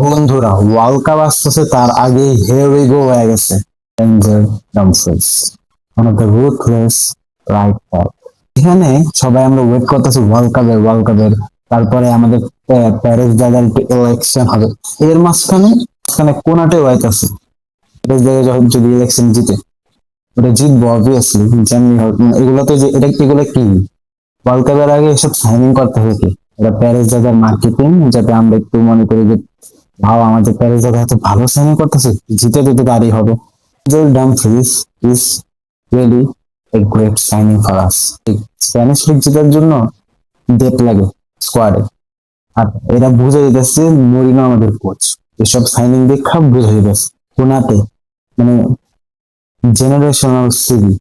বন্ধুরা, world cup আসতেছে তার আগে হিয়ার উই গো হয়ে গেছে। Danger Dumfries, one of the ruthless right back. এখানে সবাই আমরা ওয়েট করতেছি ওয়ার্ল্ড কাপের। তারপরে আমাদের প্যারিস জায়গার ইলেকশন হবে। এর মাঝখানে কোনাটে ওয়াইট আছে। প্যারিস জায়গায় যখন যদি ইলেকশন জিতে, ওটা জিতবো অবভিয়াসলি, যেমনি হোক। এগুলোতে যে এগুলো কি ওয়ার্ল্ড কাপের আগে এসব সাইনিং করতে হবে কি? এটা প্যারিস জায়গার মার্কেটিং, যাতে আমরা একটু মনে করি যে ভাও আমাদের প্যারিস জায়গা এত ভালো সাইনিং করতেছে, জিতে যেতে তারই হবে। জোল Dumfries is really a great signing for us. Spanish league জেতার জন্য ডেট লাগে স্কোয়াডে। আর এরা বুঝে দিতেছে মরিনো আমাদের কোচ, এসব সাইনিং দেখা বুঝে দিতেছে কোনাতে, মানে জেনারেশনাল সিবি।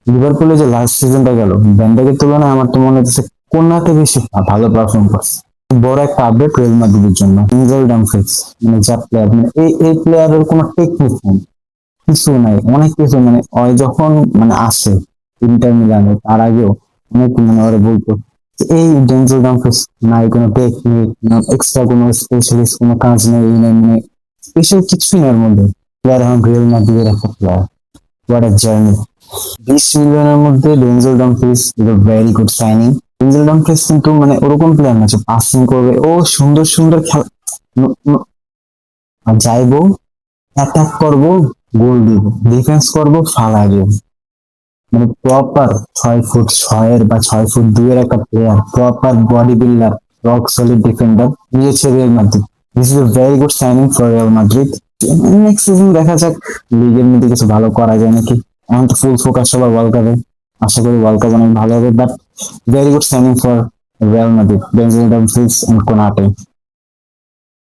লিভারপুলে যে লাস্ট সিজনটা গেল, ভ্যান ডাইকের তুলনায় আমার তো মনে হচ্ছে কোনাতে বেশি ভালো পারফর্ম করছে। বড় একটা আপডেট রিয়াল মাদ্রিদের জন্য, এঞ্জেল ডামফ্রিজ, মানে যা প্লেয়ার, মানে এই প্লেয়ারের কোনো টেকনিক নেই, কিছু নাই, অনেক কিছু, মানে ওই যখন মানে আসে ইন্টার মিলানে, তার আগেও অনেক মানে ওরা বলতো যে এই ডেঞ্জেল ডামফ্রিজ নাই কোনো টেকনিক, এক্সট্রা কোনো স্পেশালিস্ট কোনো কাজ নেই, এই নেই, মানে স্পেশাল কিছুই নেই ওর মধ্যে। প্লেয়ার এখন রিয়াল মাদ্রিদের একটা প্লেয়ার, হোয়াট আ জার্নি। 20 মিলিয়নের মধ্যে Denzel Dumfries is a very good signing. Denzel Dumfries কিন্তু মানে ওরকম প্লেয়ার না যে পাসিং করবে, ও সুন্দর সুন্দর খেলা, আর যাইবো, অ্যাটাক করব, গোল দিব, ডিফেন্স করব, ফালা দিব। মানে প্রপার 6 ফুট 6 বা 6 ফুট 2 একটা player, proper body builder, rock solid defender নিয়েছে Real Madrid. This is a very good signing for Real Madrid. Next season দেখা যাক লিগের মধ্যে কিছু ভালো করা যায় নাকি। এখন তো ফুল ফোকাস সবার ওয়ার্ল্ড কাপে, আশা করি ওয়ার্ল্ড কাপ অনেক ভালো হবে। But very good signing for Real Madrid, Benzema Dumfries and Konate.